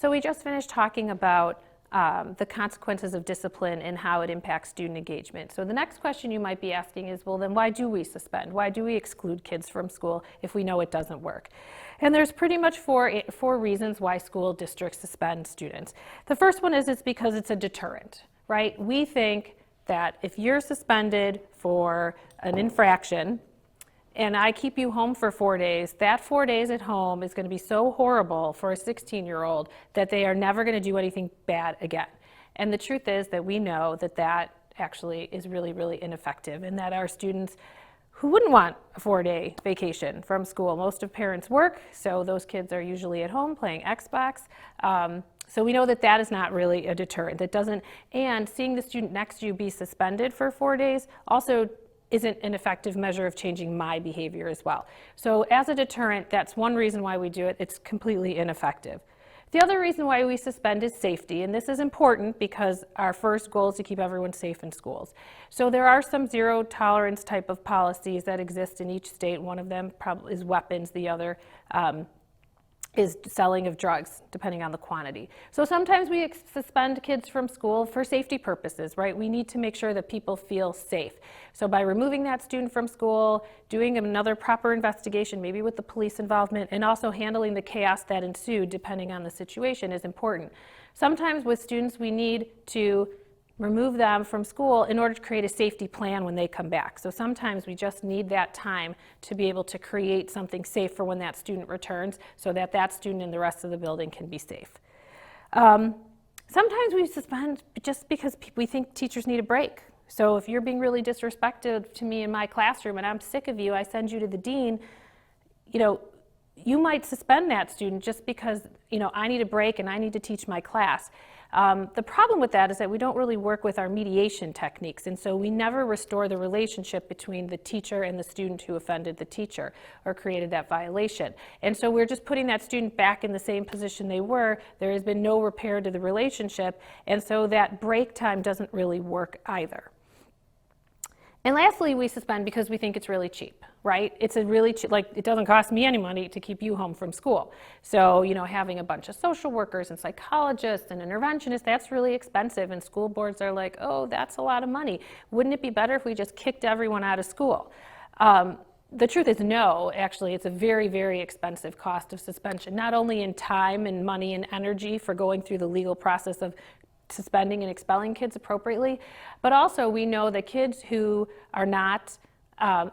So we just finished talking about the consequences of discipline and how it impacts student engagement. So the next question you might be asking is, well, then why do we suspend? Why do we exclude kids from school if we know it doesn't work? And there's pretty much four reasons why school districts suspend students. The first one is it's because it's a deterrent, right? We think that if you're suspended for an infraction, and I keep you home for 4 days, that 4 days at home is going to be so horrible for a 16-year-old that they are never going to do anything bad again. And the truth is that we know that that actually is really, really ineffective, and that our students who wouldn't want a 4-day vacation from school, most of parents work, so those kids are usually at home playing Xbox. So we know that that is not really a deterrent. That doesn't, and seeing the student next to you be suspended for 4 days also isn't an effective measure of changing my behavior as well. So as a deterrent, that's one reason why we do it. It's completely ineffective. The other reason why we suspend is safety, and this is important because our first goal is to keep everyone safe in schools. So there are some zero tolerance type of policies that exist in each state. One of them probably is weapons, the other is selling of drugs, depending on the quantity. So sometimes we suspend kids from school for safety purposes, right? We need to make sure that people feel safe. So by removing that student from school, doing another proper investigation, maybe with the police involvement, and also handling the chaos that ensued, depending on the situation, is important. Sometimes with students, we need to remove them from school in order to create a safety plan when they come back. So sometimes we just need that time to be able to create something safe for when that student returns so that that student and the rest of the building can be safe. Sometimes we suspend just because we think teachers need a break. So if you're being really disrespectful to me in my classroom and I'm sick of you, I send you to the dean, you might suspend that student just because, I need a break and I need to teach my class. The problem with that is that we don't really work with our mediation techniques, and so we never restore the relationship between the teacher and the student who offended the teacher or created that violation. And so we're just putting that student back in the same position they were. There has been no repair to the relationship, and so that break time doesn't really work either. And lastly, we suspend because we think it's really cheap, right? It's a really cheap, it doesn't cost me any money to keep you home from school. So, having a bunch of social workers and psychologists and interventionists, that's really expensive. And school boards are like, oh, that's a lot of money. Wouldn't it be better if we just kicked everyone out of school? The truth is no, actually, it's a very, very expensive cost of suspension, not only in time and money and energy for going through the legal process of suspending and expelling kids appropriately, but also we know that kids who are not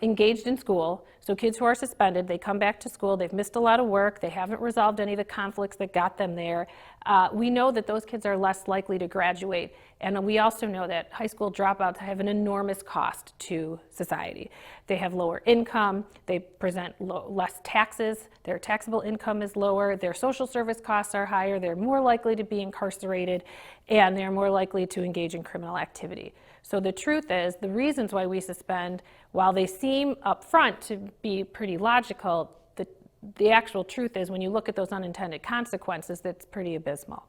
engaged in school, so kids who are suspended, they come back to school, they've missed a lot of work, they haven't resolved any of the conflicts that got them there. We know that those kids are less likely to graduate, and we also know that high school dropouts have an enormous cost to society. They have lower income, they present less taxes, their taxable income is lower, their social service costs are higher, they're more likely to be incarcerated, and they're more likely to engage in criminal activity. So the truth is, the reasons why we suspend, while they seem up front to be pretty logical, the actual truth is when you look at those unintended consequences, that's pretty abysmal.